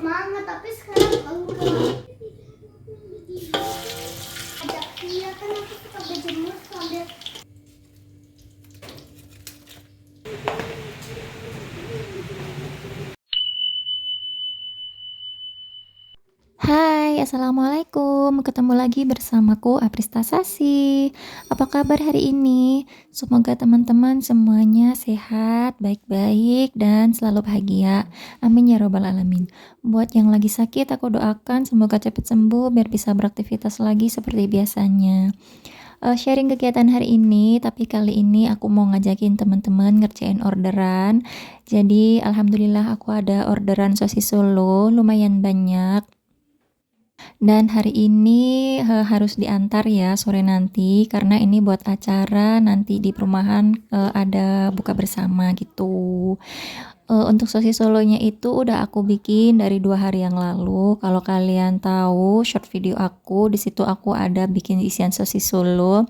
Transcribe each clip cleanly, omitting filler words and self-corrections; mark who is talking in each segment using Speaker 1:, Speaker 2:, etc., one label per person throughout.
Speaker 1: semangat, tapi sekarang enggak. Ada iya kan aku suka berjemur sambil.
Speaker 2: Hai, assalamualaikum. Ketemu lagi bersamaku Aprista Sasi. Apa kabar hari ini? Semoga teman-teman semuanya sehat, baik-baik, dan selalu bahagia. Amin ya robbal alamin. Buat yang lagi sakit, aku doakan semoga cepat sembuh biar bisa beraktivitas lagi seperti biasanya. Sharing kegiatan hari ini, tapi kali ini aku mau ngajakin teman-teman ngerjain orderan. Jadi alhamdulillah aku ada orderan sosis Solo lumayan banyak. Dan hari ini harus diantar ya sore nanti karena ini buat acara nanti di perumahan ada buka bersama gitu. Untuk sosis solonya itu udah aku bikin dari 2 hari yang lalu. Kalau kalian tahu short video aku, di situ aku ada bikin isian sosis solo.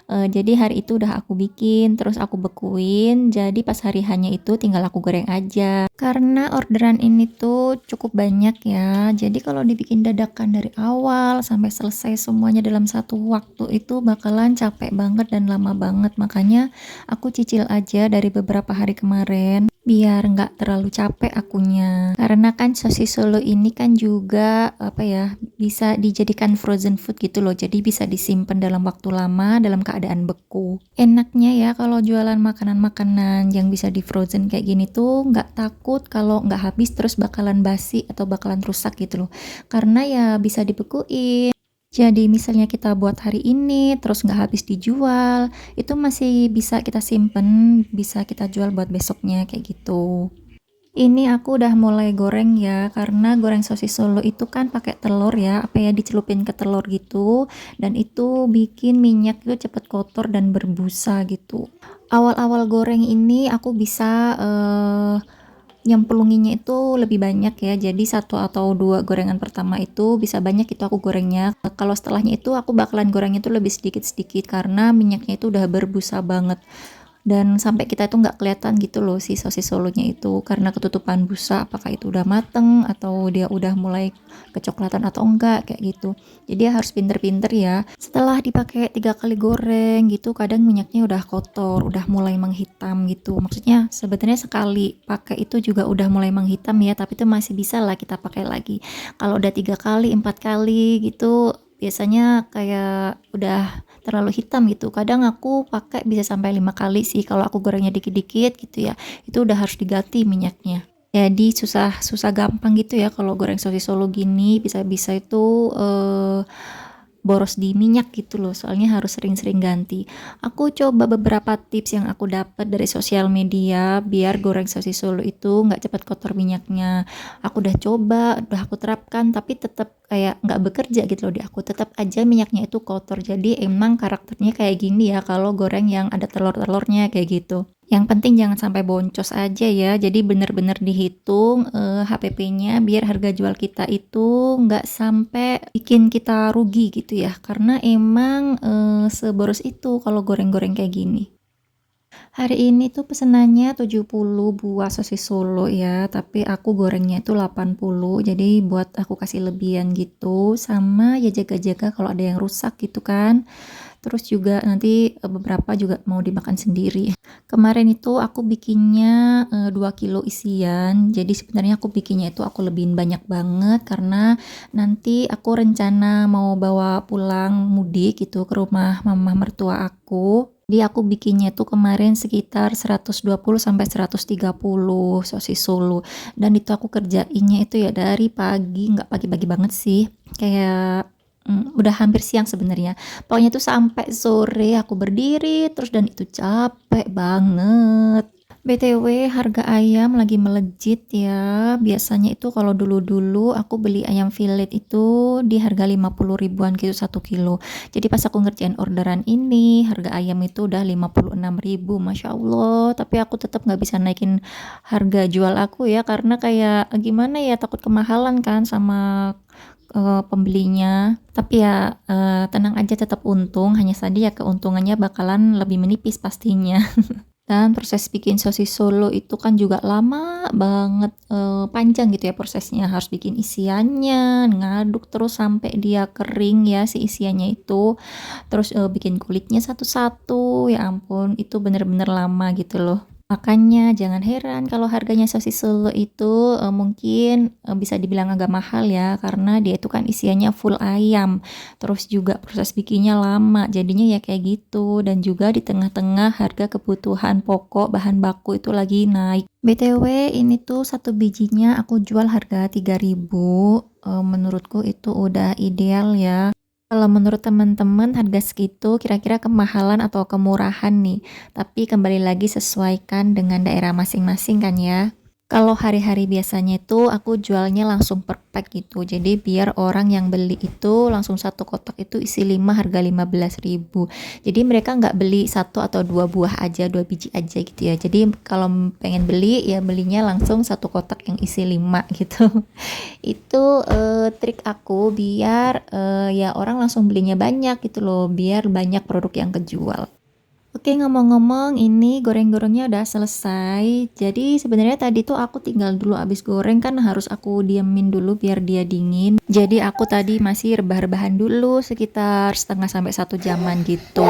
Speaker 2: Jadi hari itu udah aku bikin, terus aku bekuin. Jadi pas hari hanya itu tinggal aku goreng aja. Karena orderan ini tuh cukup banyak ya. Jadi kalau dibikin dadakan dari awal sampai selesai semuanya dalam satu waktu itu bakalan capek banget dan lama banget. Makanya aku cicil aja dari beberapa hari kemarin biar nggak terlalu capek akunya. Karena kan sosis Solo ini kan juga apa ya, bisa dijadikan frozen food gitu loh. Jadi bisa disimpan dalam waktu lama dalam keadaan beku. Enaknya ya kalau jualan makanan-makanan yang bisa di frozen kayak gini tuh nggak takut kalau nggak habis terus bakalan basi atau bakalan rusak gitu loh. Karena ya bisa dibekuin. Jadi misalnya kita buat hari ini terus nggak habis dijual, itu masih bisa kita simpen, bisa kita jual buat besoknya kayak gitu. Ini aku udah mulai goreng ya, karena goreng sosis Solo itu kan pakai telur ya, apa ya dicelupin ke telur gitu, dan itu bikin minyak itu cepet kotor dan berbusa gitu. Awal-awal goreng ini aku bisa nyemplunginya itu lebih banyak ya, jadi 1 atau 2 gorengan pertama itu bisa banyak itu aku gorengnya. Kalau setelahnya itu aku bakalan goreng itu lebih sedikit-sedikit karena minyaknya itu udah berbusa banget dan sampai kita itu nggak kelihatan gitu loh si sosis solonya itu karena ketutupan busa, apakah itu udah mateng atau dia udah mulai kecoklatan atau enggak kayak gitu. Jadi harus pinter-pinter ya. Setelah dipakai 3 kali goreng gitu kadang minyaknya udah kotor, udah mulai menghitam gitu. Maksudnya sebenarnya sekali pakai itu juga udah mulai menghitam ya, tapi itu masih bisa lah kita pakai lagi. Kalau udah 3 kali 4 kali gitu biasanya kayak udah terlalu hitam gitu. Kadang aku pakai bisa sampai 5 kali sih kalau aku gorengnya dikit-dikit gitu ya. Itu udah harus diganti minyaknya. Jadi susah gampang gitu ya kalau goreng sosis Solo gini bisa-bisa itu boros di minyak gitu loh, soalnya harus sering-sering ganti. Aku coba beberapa tips yang aku dapat dari sosial media biar goreng sosis Solo itu nggak cepat kotor minyaknya. Aku udah coba, udah aku terapkan, tapi tetap kayak nggak bekerja gitu loh di aku. Tetap aja minyaknya itu kotor. Jadi emang karakternya kayak gini ya kalau goreng yang ada telur-telurnya kayak gitu. Yang penting jangan sampai boncos aja ya. Jadi bener-bener dihitung HPP-nya biar harga jual kita itu nggak sampai bikin kita rugi gitu ya. Karena emang seboros itu kalau goreng-goreng kayak gini. Hari ini tuh pesenannya 70 buah sosis Solo ya, tapi aku gorengnya itu 80. Jadi buat aku kasih lebihan gitu, sama ya jaga-jaga kalau ada yang rusak gitu kan. Terus juga nanti beberapa juga mau dimakan sendiri. Kemarin itu aku bikinnya 2 kilo isian. Jadi sebenarnya aku bikinnya itu aku lebihin banyak banget karena nanti aku rencana mau bawa pulang mudik gitu ke rumah mama mertua aku. Jadi aku bikinnya tuh kemarin sekitar 120 sampai 130 sosis Solo. Dan itu aku kerjainnya itu ya dari pagi, nggak pagi-pagi banget sih. Kayak udah hampir siang sebenarnya. Pokoknya tuh sampai sore aku berdiri terus dan itu capek banget. BTW harga ayam lagi melejit ya. Biasanya itu kalau dulu-dulu aku beli ayam fillet itu di harga 50 ribuan gitu 1 kilo. Jadi pas aku ngerjain orderan ini harga ayam itu udah 56 ribu, Masya Allah. Tapi aku tetap nggak bisa naikin harga jual aku ya karena kayak gimana ya, takut kemahalan kan sama pembelinya. Tapi ya tenang aja, tetap untung, hanya saja ya keuntungannya bakalan lebih menipis pastinya. Dan proses bikin sosis Solo itu kan juga lama lama banget, panjang gitu ya prosesnya, harus bikin isiannya, ngaduk terus sampai dia kering ya si isiannya itu, terus, bikin kulitnya satu-satu, ya ampun itu bener-bener lama gitu loh. Makanya jangan heran kalau harganya sosis Solo itu, mungkin, bisa dibilang agak mahal ya, karena dia itu kan isiannya full ayam, terus juga proses bikinnya lama, jadinya ya kayak gitu, dan juga di tengah-tengah harga kebutuhan pokok bahan baku itu lagi naik. BTW ini tuh satu bijinya aku jual harga 3.000, menurutku itu udah ideal ya. Kalau menurut teman-teman harga segitu kira-kira kemahalan atau kemurahan nih? Tapi kembali lagi sesuaikan dengan daerah masing-masing kan ya. Kalau hari-hari biasanya itu aku jualnya langsung per pack gitu. Jadi biar orang yang beli itu langsung satu kotak itu isi 5 harga 15.000. Jadi mereka nggak beli satu atau dua buah aja, dua biji aja gitu ya. Jadi kalau pengen beli ya belinya langsung satu kotak yang isi 5 gitu. Itu trik aku biar ya orang langsung belinya banyak gitu loh, biar banyak produk yang kejual. Oke, ngomong-ngomong ini goreng-gorengnya udah selesai. Jadi sebenarnya tadi tuh aku tinggal dulu abis goreng kan harus aku diemin dulu biar dia dingin. Jadi aku tadi masih rebah-rebahan dulu sekitar setengah sampai 1 jaman gitu.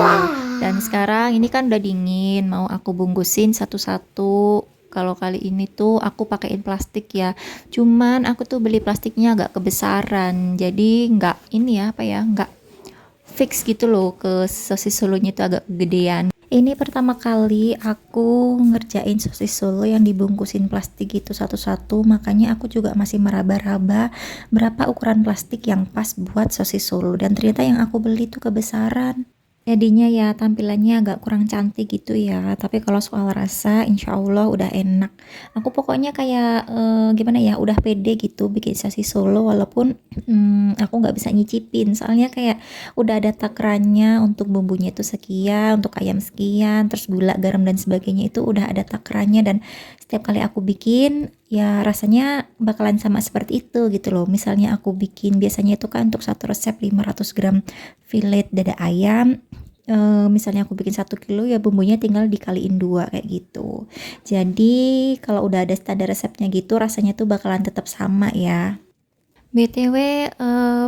Speaker 2: Dan sekarang ini kan udah dingin, mau aku bungkusin satu-satu. Kalau kali ini tuh aku pakein plastik ya. Cuman aku tuh beli plastiknya agak kebesaran. Jadi nggak ini ya apa ya, nggak fix gitu loh ke sosis solonya itu agak gedean. Ini pertama kali aku ngerjain sosis Solo yang dibungkusin plastik gitu satu-satu, makanya aku juga masih meraba-raba berapa ukuran plastik yang pas buat sosis Solo, dan ternyata yang aku beli tuh kebesaran. Jadinya ya tampilannya agak kurang cantik gitu ya, tapi kalau soal rasa insya Allah udah enak. Aku pokoknya kayak gimana ya, udah pede gitu bikin sosis Solo walaupun aku nggak bisa nyicipin, soalnya kayak udah ada takarannya untuk bumbunya itu sekian, untuk ayam sekian, terus gula, garam dan sebagainya itu udah ada takarannya, dan setiap kali aku bikin ya rasanya bakalan sama seperti itu gitu loh. Misalnya aku bikin biasanya itu kan untuk satu resep 500 gram fillet dada ayam, misalnya aku bikin 1 kilo ya bumbunya tinggal dikaliin 2 kayak gitu. Jadi kalau udah ada standar resepnya gitu rasanya tuh bakalan tetap sama ya. BTW,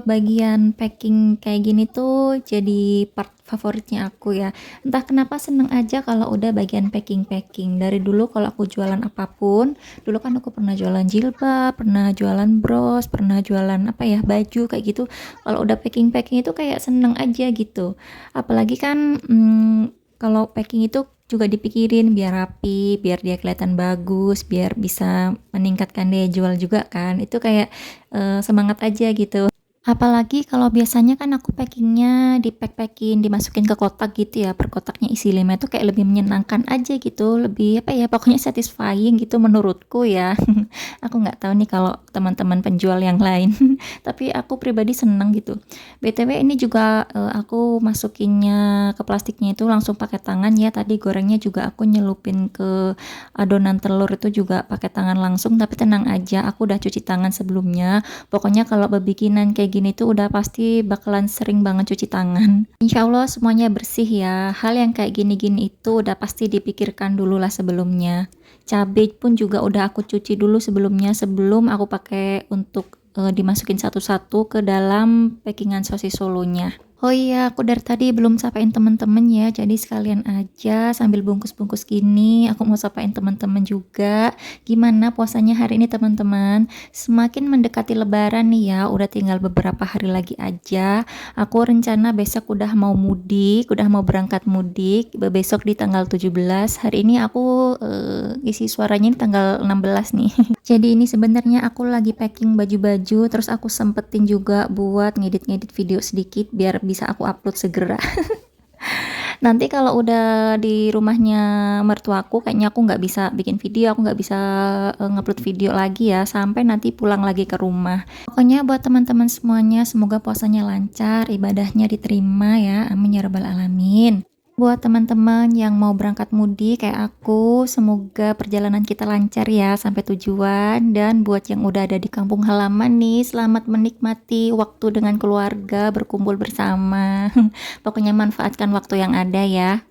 Speaker 2: bagian packing kayak gini tuh jadi part favoritnya aku ya. Entah kenapa seneng aja kalau udah bagian packing-packing. Dari dulu kalau aku jualan apapun, dulu kan aku pernah jualan jilbab, pernah jualan bros, pernah jualan apa ya, baju kayak gitu. Kalau udah packing-packing itu kayak seneng aja gitu. Apalagi kan kalau packing itu juga dipikirin biar rapi, biar dia kelihatan bagus, biar bisa meningkatkan daya jual juga kan. Itu kayak semangat aja gitu. Apalagi kalau biasanya kan aku packingnya dipack-packin, dimasukin ke kotak gitu ya, per kotaknya isi 5 itu kayak lebih menyenangkan aja gitu, lebih apa ya, pokoknya satisfying gitu menurutku ya. Aku nggak tahu nih kalau teman-teman penjual yang lain, tapi aku pribadi seneng gitu. BTW ini juga aku masukinnya ke plastiknya itu langsung pakai tangan ya, tadi gorengnya juga aku nyelupin ke adonan telur itu juga pakai tangan langsung, tapi tenang aja, aku udah cuci tangan sebelumnya. Pokoknya kalau bebikinan kayak gini tuh udah pasti bakalan sering banget cuci tangan. Insya Allah semuanya bersih ya. Hal yang kayak gini-gini itu udah pasti dipikirkan dulu lah sebelumnya. Cabai pun juga udah aku cuci dulu sebelumnya, sebelum aku pakai untuk dimasukin satu-satu ke dalam packingan sosis solonya. Oh iya, aku dari tadi belum sapain temen-temen ya, jadi sekalian aja sambil bungkus-bungkus gini, aku mau sapain teman-teman juga. Gimana puasanya hari ini teman-teman? Semakin mendekati lebaran nih ya, udah tinggal beberapa hari lagi aja. Aku rencana besok udah mau mudik, udah mau berangkat mudik, besok di tanggal 17. Hari ini aku isi suaranya di tanggal 16 nih. Jadi ini sebenarnya aku lagi packing baju-baju, terus aku sempetin juga buat ngedit-ngedit video sedikit biar bisa aku upload segera. Nanti kalau udah di rumahnya mertuaku kayaknya aku nggak bisa bikin video, aku nggak bisa ngupload video lagi ya sampai nanti pulang lagi ke rumah. Pokoknya buat teman-teman semuanya semoga puasanya lancar, ibadahnya diterima ya, amin ya rabbal alamin. Buat teman-teman yang mau berangkat mudik kayak aku, semoga perjalanan kita lancar ya sampai tujuan. Dan buat yang udah ada di kampung halaman nih, selamat menikmati waktu dengan keluarga, berkumpul bersama. Pokoknya manfaatkan waktu yang ada ya.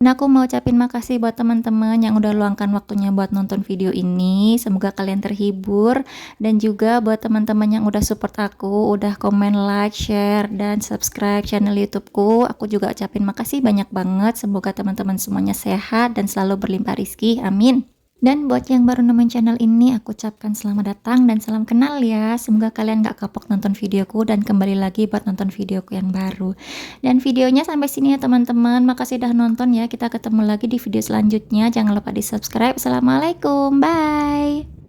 Speaker 2: Nah, aku mau ucapin makasih buat teman-teman yang udah luangkan waktunya buat nonton video ini. Semoga kalian terhibur. Dan juga buat teman-teman yang udah support aku, udah komen, like, share, dan subscribe channel YouTubeku. Aku juga ucapin makasih banyak banget. Semoga teman-teman semuanya sehat dan selalu berlimpah rizki. Amin. Dan buat yang baru nemuin channel ini, aku ucapkan selamat datang dan salam kenal ya. Semoga kalian gak kapok nonton videoku dan kembali lagi buat nonton videoku yang baru. Dan videonya sampai sini ya teman-teman. Makasih udah nonton ya. Kita ketemu lagi di video selanjutnya. Jangan lupa di subscribe. Assalamualaikum. Bye.